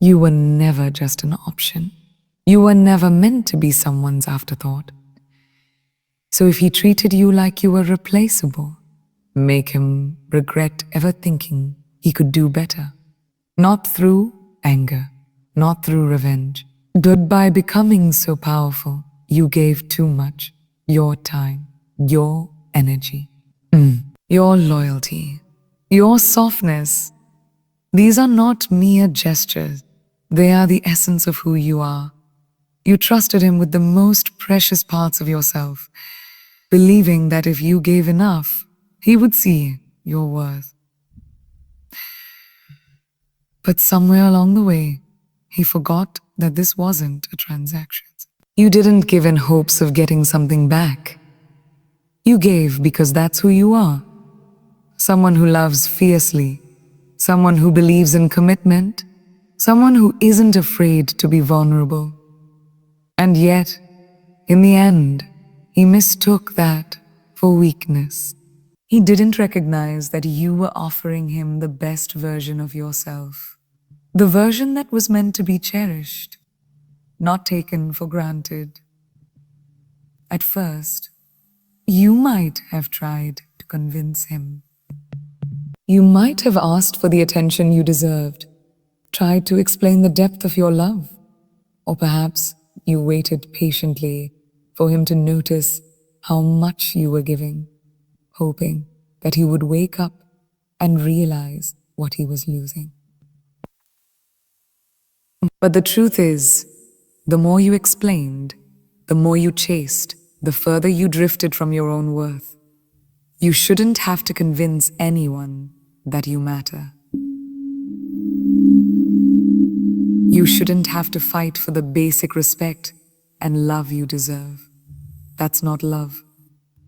You were never just an option. You were never meant to be someone's afterthought. So if he treated you like you were replaceable, make him regret ever thinking he could do better. Not through anger, not through revenge, but by becoming so powerful, you gave too much. Your time, your energy, your loyalty, your softness. These are not mere gestures. They are the essence of who you are. You trusted him with the most precious parts of yourself, believing that if you gave enough, he would see your worth. But somewhere along the way, he forgot that this wasn't a transaction. You didn't give in hopes of getting something back. You gave because that's who you are. Someone who loves fiercely, someone who believes in commitment, someone who isn't afraid to be vulnerable. And yet, in the end, he mistook that for weakness. He didn't recognize that you were offering him the best version of yourself, the version that was meant to be cherished, not taken for granted. At first, you might have tried to convince him. You might have asked for the attention you deserved, tried to explain the depth of your love, or perhaps you waited patiently for him to notice how much you were giving, hoping that he would wake up and realize what he was losing. But the truth is, the more you explained, the more you chased, the further you drifted from your own worth. You shouldn't have to convince anyone that you matter. You shouldn't have to fight for the basic respect and love you deserve. That's not love.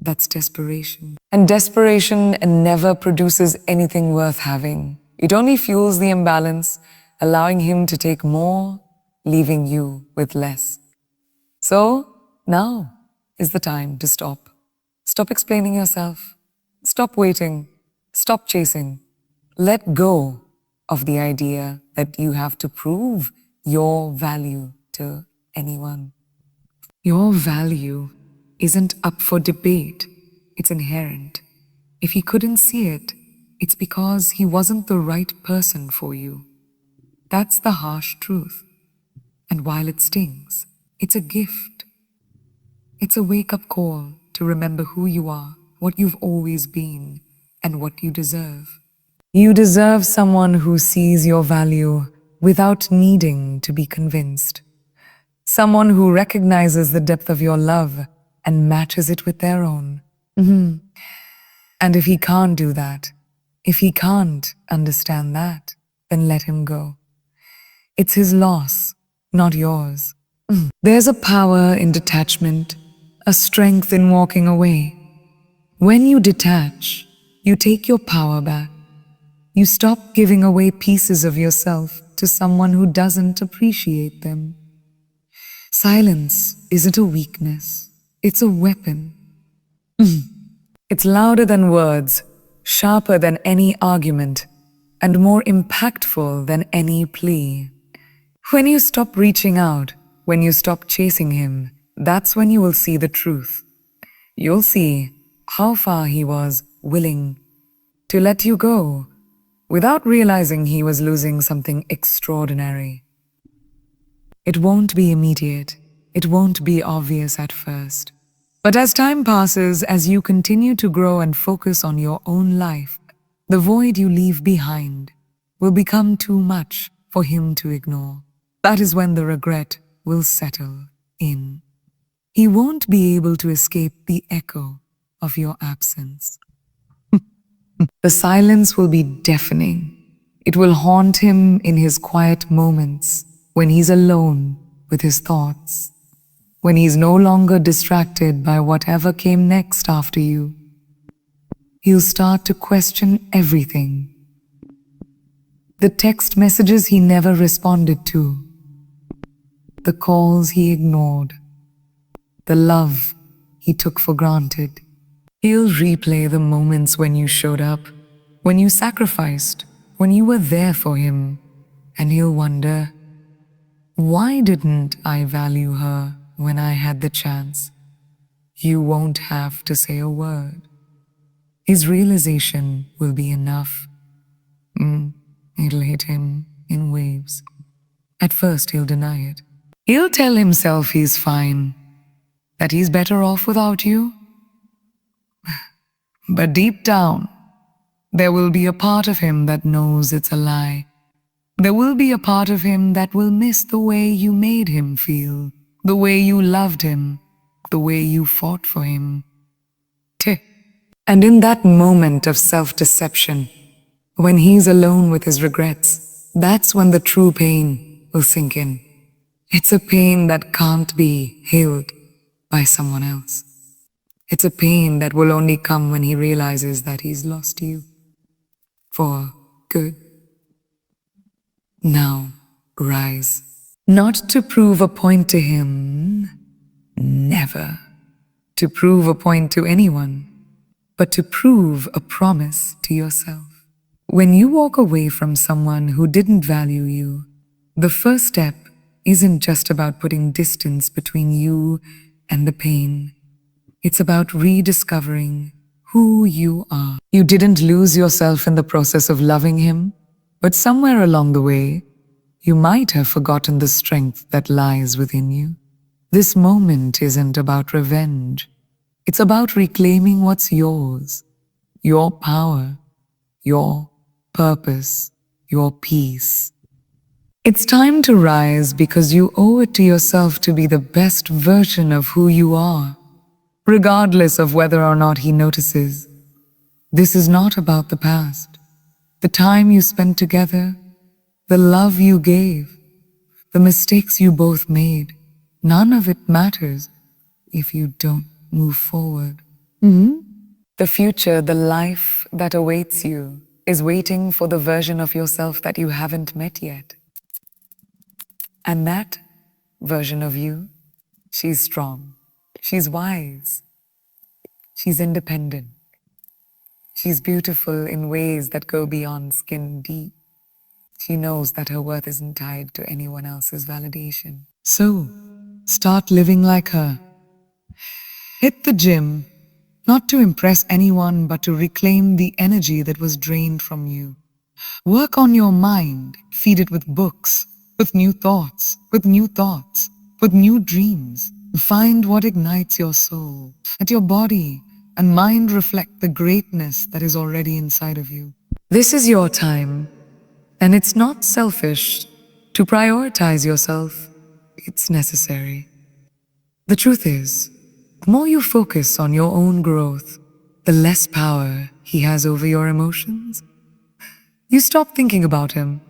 That's desperation. And desperation never produces anything worth having. It only fuels the imbalance, allowing him to take more, leaving you with less. So, now is the time to stop. Stop explaining yourself. Stop waiting. Stop chasing. Let go of the idea that you have to prove your value to anyone. Your value isn't up for debate. It's inherent. If he couldn't see it, it's because he wasn't the right person for you. That's the harsh truth. And while it stings, it's a gift. It's a wake-up call to remember who you are, what you've always been, and what you deserve. You deserve someone who sees your value without needing to be convinced. Someone who recognizes the depth of your love and matches it with their own. And if he can't do that, if he can't understand that, then let him go. It's his loss, not yours. There's a power in detachment, a strength in walking away. When you detach, you take your power back. You stop giving away pieces of yourself to someone who doesn't appreciate them. Silence isn't a weakness, it's a weapon. It's louder than words, sharper than any argument, and more impactful than any plea. When you stop reaching out, when you stop chasing him, that's when you will see the truth. You'll see how far he was willing to let you go without realizing he was losing something extraordinary. It won't be immediate. It won't be obvious at first. But as time passes, as you continue to grow and focus on your own life, the void you leave behind will become too much for him to ignore. That is when the regret will settle in. He won't be able to escape the echo of your absence. The silence will be deafening. It will haunt him in his quiet moments when he's alone with his thoughts, when he's no longer distracted by whatever came next after you. He'll start to question everything. The text messages he never responded to, the calls he ignored, the love he took for granted. He'll replay the moments when you showed up, when you sacrificed, when you were there for him, and he'll wonder Why didn't I value her when I had the chance? You won't have to say a word. His realization will be enough. It'll hit him in waves. At first, he'll deny it. He'll tell himself he's fine, that he's better off without you. But deep down, there will be a part of him that knows it's a lie. There will be a part of him that will miss the way you made him feel, the way you loved him, the way you fought for him. And in that moment of self-deception, when he's alone with his regrets, that's when the true pain will sink in. It's a pain that can't be healed by someone else. It's a pain that will only come when he realizes that he's lost you for good. Now, rise. Not to prove a point to him, never to prove a point to anyone, but to prove a promise to yourself. When you walk away from someone who didn't value you, the first step isn't just about putting distance between you and the pain. It's about rediscovering who you are. You didn't lose yourself in the process of loving him, but somewhere along the way, you might have forgotten the strength that lies within you. This moment isn't about revenge. It's about reclaiming what's yours, your power, your purpose, your peace. It's time to rise because you owe it to yourself to be the best version of who you are, regardless of whether or not he notices. This is not about the past, the time you spent together, the love you gave, the mistakes you both made. None of it matters if you don't move forward. The future, the life that awaits you, is waiting for the version of yourself that you haven't met yet. And that version of you, she's strong, she's wise, she's independent, she's beautiful in ways that go beyond skin deep. She knows that her worth isn't tied to anyone else's validation. So, start living like her. Hit the gym, not to impress anyone, but to reclaim the energy that was drained from you. Work on your mind, feed it with books, with new thoughts, with new dreams. Find what ignites your soul. Let your body and mind reflect the greatness that is already inside of you. This is your time, and it's not selfish to prioritize yourself. It's necessary. The truth is, the more you focus on your own growth, the less power he has over your emotions. You stop thinking about him.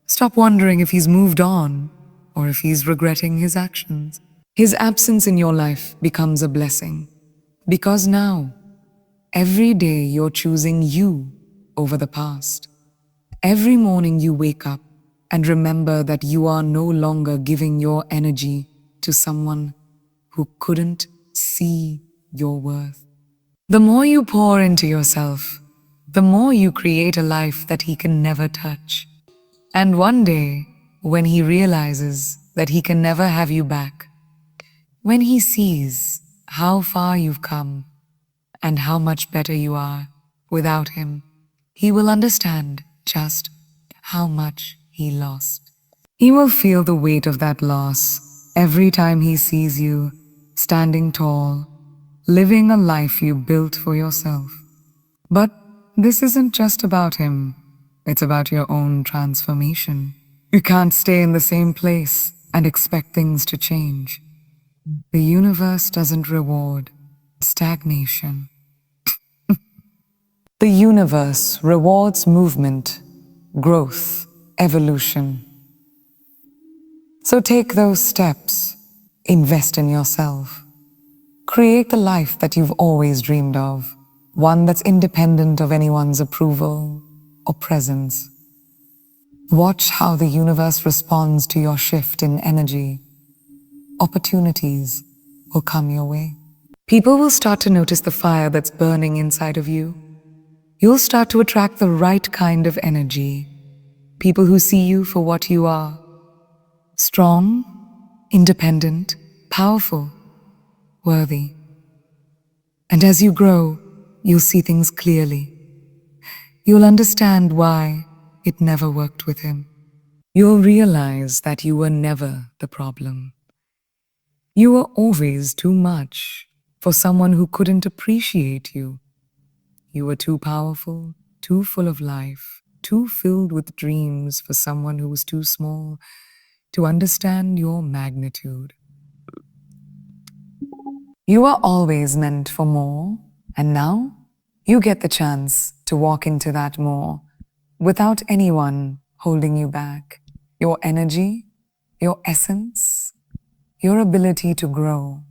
Stop wondering if he's moved on or if he's regretting his actions. His absence in your life becomes a blessing because now, every day you're choosing you over the past. Every morning you wake up and remember that you are no longer giving your energy to someone who couldn't see your worth. The more you pour into yourself, the more you create a life that he can never touch. And one day, when he realizes that he can never have you back, when he sees how far you've come and how much better you are without him, he will understand just how much he lost. He will feel the weight of that loss every time he sees you standing tall, living a life you built for yourself. But this isn't just about him. It's about your own transformation. You can't stay in the same place and expect things to change. The universe doesn't reward stagnation. The universe rewards movement, growth, evolution. So take those steps. Invest in yourself. Create the life that you've always dreamed of, one that's independent of anyone's approval or presence. Watch how the universe responds to your shift in energy. Opportunities will come your way. People will start to notice the fire that's burning inside of you. You'll start to attract the right kind of energy. People who see you for what you are, strong, independent, powerful, worthy. And as you grow, you'll see things clearly. You'll understand why it never worked with him. You'll realize that you were never the problem. You were always too much for someone who couldn't appreciate you. You were too powerful, too full of life, too filled with dreams for someone who was too small to understand your magnitude. You are always meant for more, and now you get the chance to walk into that more without anyone holding you back. Your energy, your essence, your ability to grow,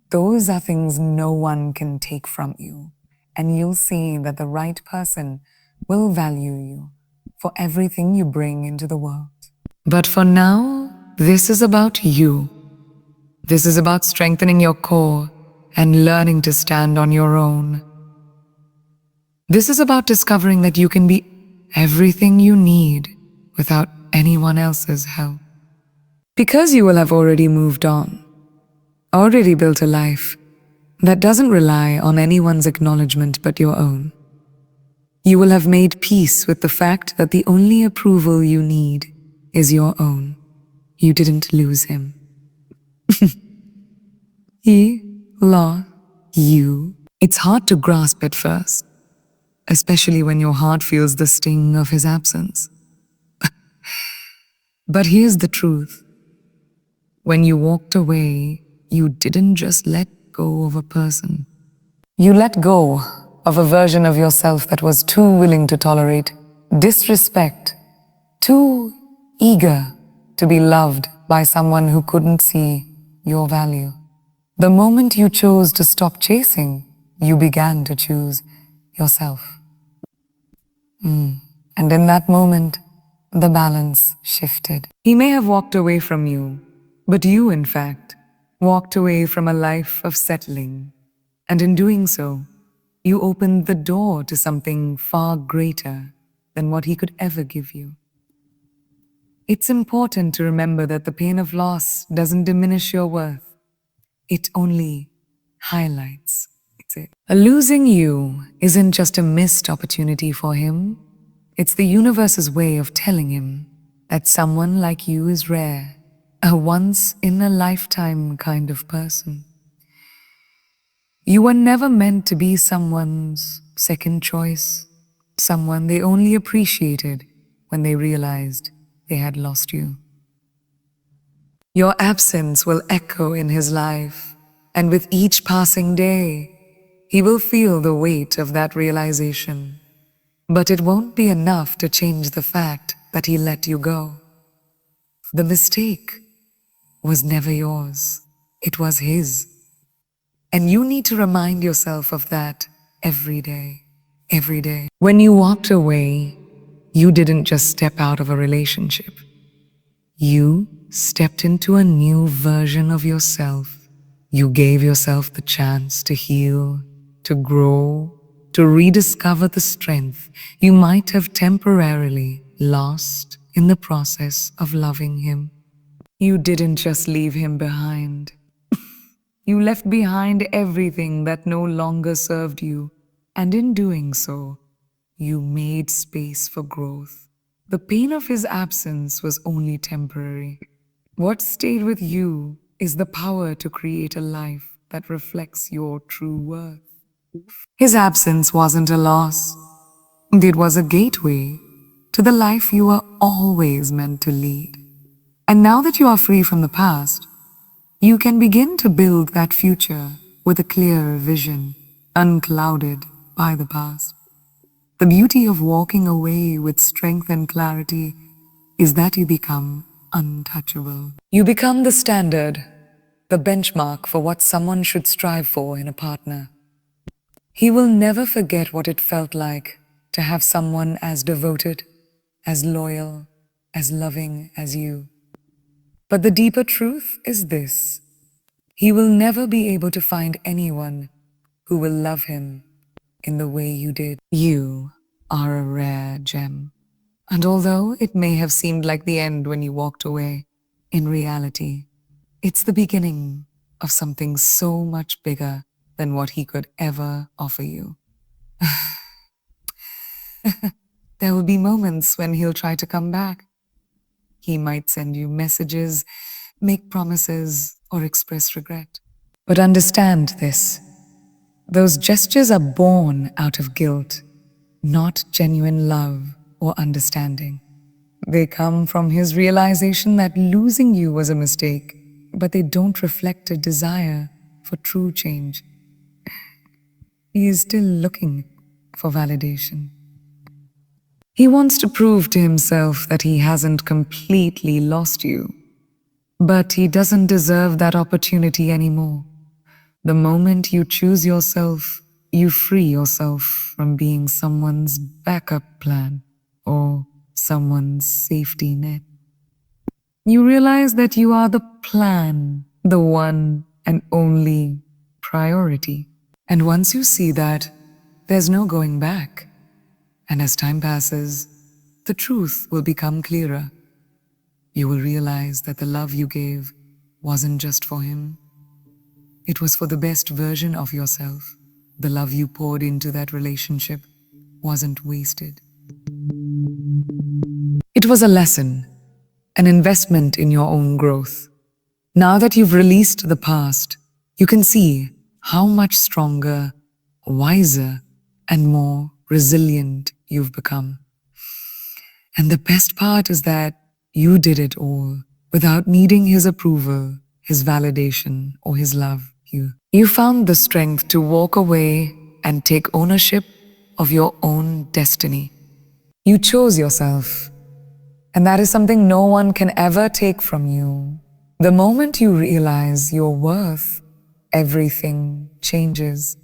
those are things no one can take from you. And you'll see that the right person will value you for everything you bring into the world. But for now, this is about you. This is about strengthening your core and learning to stand on your own. This is about discovering that you can be everything you need without anyone else's help. Because you will have already moved on, already built a life that doesn't rely on anyone's acknowledgement but your own. You will have made peace with the fact that the only approval you need is your own. You didn't lose him. He lost you. It's hard to grasp at first, especially when your heart feels the sting of his absence. But here's the truth. When you walked away, you didn't just let go of a person. You let go of a version of yourself that was too willing to tolerate disrespect, too eager to be loved by someone who couldn't see your value. The moment you chose to stop chasing, you began to choose yourself. And in that moment, the balance shifted. He may have walked away from you, but you, in fact, walked away from a life of settling. And in doing so, you opened the door to something far greater than what he could ever give you. It's important to remember that the pain of loss doesn't diminish your worth. It only highlights it. Losing you isn't just a missed opportunity for him. It's the universe's way of telling him that someone like you is rare, a once-in-a-lifetime kind of person. You were never meant to be someone's second choice, someone they only appreciated when they realized they had lost you. Your absence will echo in his life, and with each passing day, he will feel the weight of that realization. But it won't be enough to change the fact that he let you go. The mistake was never yours, it was his. And you need to remind yourself of that every day, every day. When you walked away, you didn't just step out of a relationship. You stepped into a new version of yourself. You gave yourself the chance to heal, to grow, to rediscover the strength you might have temporarily lost in the process of loving him. You didn't just leave him behind. You left behind everything that no longer served you, and in doing so, you made space for growth. The pain of his absence was only temporary. What stayed with you is the power to create a life that reflects your true worth. His absence wasn't a loss. It was a gateway to the life you were always meant to lead. And now that you are free from the past, you can begin to build that future with a clearer vision, unclouded by the past. The beauty of walking away with strength and clarity is that you become untouchable. You become the standard, the benchmark for what someone should strive for in a partner. He will never forget what it felt like to have someone as devoted, as loyal, as loving as you. But the deeper truth is this: he will never be able to find anyone who will love him in the way you did. You are a rare gem. And although it may have seemed like the end when you walked away, in reality, it's the beginning of something so much bigger than what he could ever offer you. There will be moments when he'll try to come back. He might send you messages, make promises, or express regret. But understand this. Those gestures are born out of guilt, not genuine love or understanding. They come from his realization that losing you was a mistake, but they don't reflect a desire for true change. He is still looking for validation. He wants to prove to himself that he hasn't completely lost you, but he doesn't deserve that opportunity anymore. The moment you choose yourself, you free yourself from being someone's backup plan or someone's safety net. You realize that you are the plan, the one and only priority. And once you see that, there's no going back. And as time passes, the truth will become clearer. You will realize that the love you gave wasn't just for him. It was for the best version of yourself. The love you poured into that relationship wasn't wasted. It was a lesson, an investment in your own growth. Now that you've released the past, you can see how much stronger, wiser, and more resilient you've become. And the best part is that you did it all without needing his approval, his validation, or his love. You found the strength to walk away and take ownership of your own destiny. You chose yourself, and that is something no one can ever take from you. The moment you realize your worth, everything changes.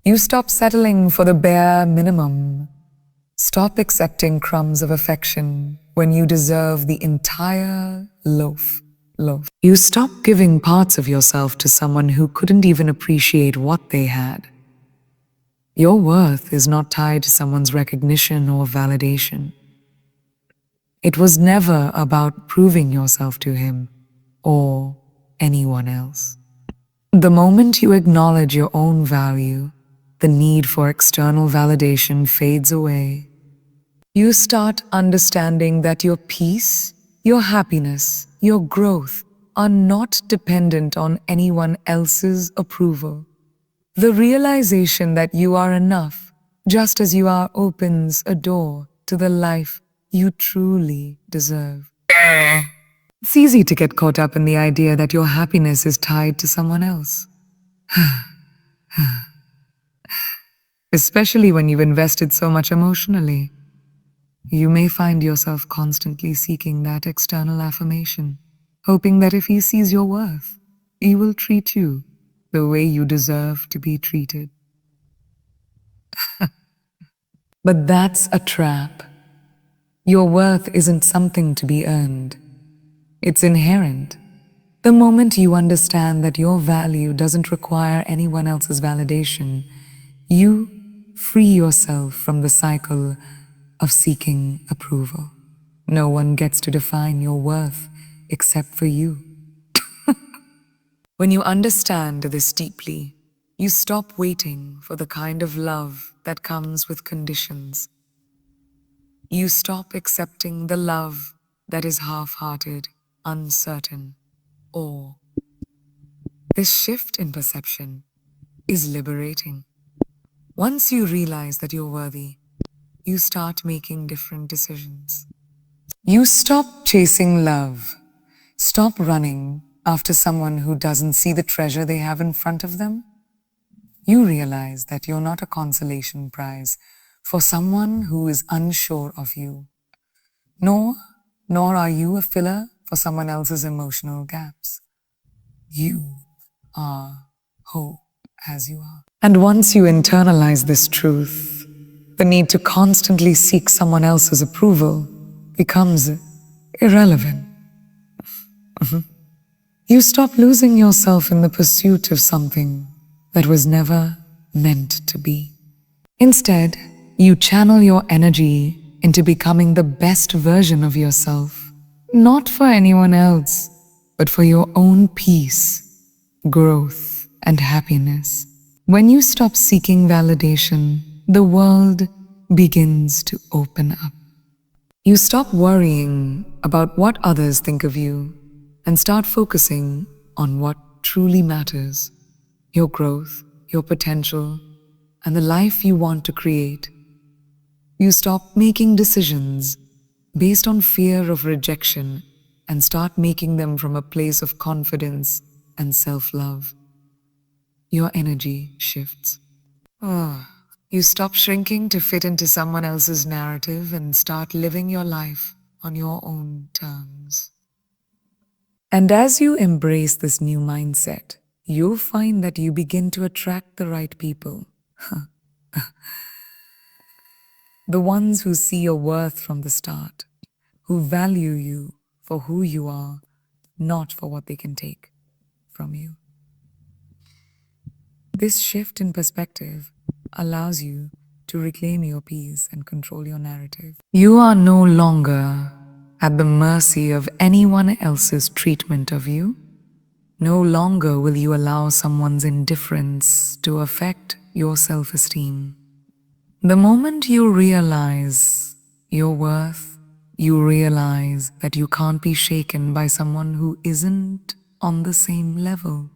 You stop settling for the bare minimum. Stop accepting crumbs of affection when you deserve the entire loaf. You stop giving parts of yourself to someone who couldn't even appreciate what they had. Your worth is not tied to someone's recognition or validation. It was never about proving yourself to him or anyone else. The moment you acknowledge your own value, the need for external validation fades away. You start understanding that your peace, your happiness, your growth are not dependent on anyone else's approval. The realization that you are enough, just as you are, opens a door to the life you truly deserve. It's easy to get caught up in the idea that your happiness is tied to someone else. Especially when you've invested so much emotionally. You may find yourself constantly seeking that external affirmation, hoping that if he sees your worth, he will treat you the way you deserve to be treated. But that's a trap. Your worth isn't something to be earned. It's inherent. The moment you understand that your value doesn't require anyone else's validation, you free yourself from the cycle of seeking approval. No one gets to define your worth except for you. When you understand this deeply, you stop waiting for the kind of love that comes with conditions. You stop accepting the love that is half-hearted, uncertain, or this shift in perception is liberating. Once you realize that you're worthy, you start making different decisions. You stop chasing love. Stop running after someone who doesn't see the treasure they have in front of them. You realize that you're not a consolation prize for someone who is unsure of you. Nor are you a filler for someone else's emotional gaps. You are whole as you are. And once you internalize this truth, the need to constantly seek someone else's approval becomes irrelevant. You stop losing yourself in the pursuit of something that was never meant to be. Instead, you channel your energy into becoming the best version of yourself, not for anyone else, but for your own peace, growth, and happiness. When you stop seeking validation, the world begins to open up. You stop worrying about what others think of you and start focusing on what truly matters: your growth, your potential, and the life you want to create. You stop making decisions based on fear of rejection and start making them from a place of confidence and self-love. Your energy shifts. You stop shrinking to fit into someone else's narrative and start living your life on your own terms. And as you embrace this new mindset, you'll find that you begin to attract the right people. The ones who see your worth from the start, who value you for who you are, not for what they can take from you. This shift in perspective allows you to reclaim your peace and control your narrative. You are no longer at the mercy of anyone else's treatment of you. No longer will you allow someone's indifference to affect your self-esteem. The moment you realize your worth, you realize that you can't be shaken by someone who isn't on the same level.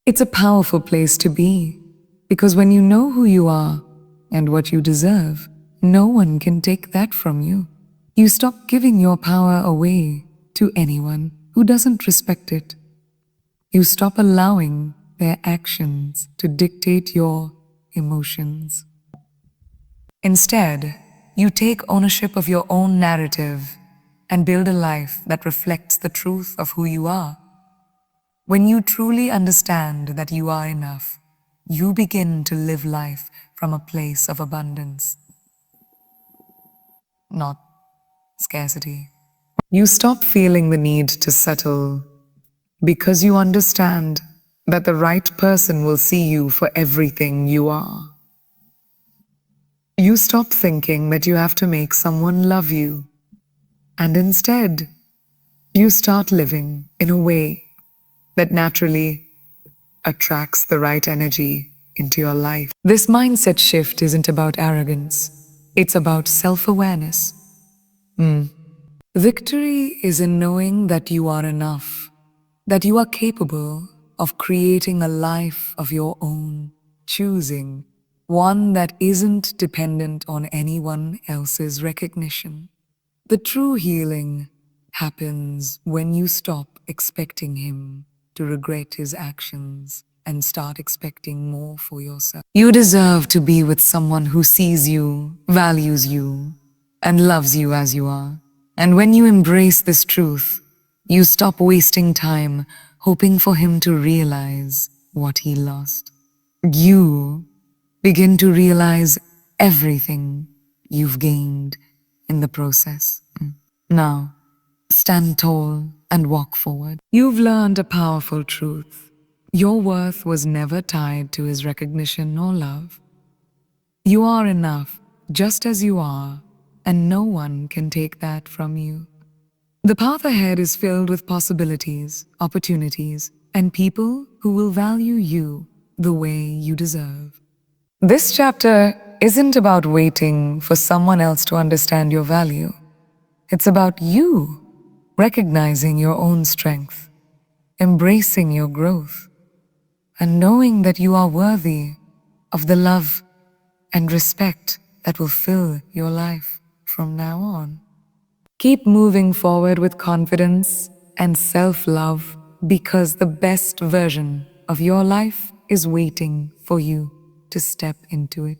It's a powerful place to be, because when you know who you are and what you deserve, no one can take that from you. You stop giving your power away to anyone who doesn't respect it. You stop allowing their actions to dictate your emotions. Instead, you take ownership of your own narrative and build a life that reflects the truth of who you are. When you truly understand that you are enough, you begin to live life from a place of abundance, not scarcity. You stop feeling the need to settle because you understand that the right person will see you for everything you are. You stop thinking that you have to make someone love you, and instead, you start living in a way that naturally attracts the right energy into your life. This mindset shift isn't about arrogance, it's about self-awareness. Victory is in knowing that you are enough, that you are capable of creating a life of your own, choosing one that isn't dependent on anyone else's recognition. The true healing happens when you stop expecting him to regret his actions and start expecting more for yourself. You deserve to be with someone who sees you, values you, and loves you as you are. And when you embrace this truth, you stop wasting time hoping for him to realize what he lost. You begin to realize everything you've gained in the process. Now, stand tall and walk forward. You've learned a powerful truth. Your worth was never tied to his recognition or love. You are enough just as you are, and no one can take that from you. The path ahead is filled with possibilities, opportunities, and people who will value you the way you deserve. This chapter isn't about waiting for someone else to understand your value. It's about you recognizing your own strength, embracing your growth, and knowing that you are worthy of the love and respect that will fill your life from now on. Keep moving forward with confidence and self-love, because the best version of your life is waiting for you to step into it.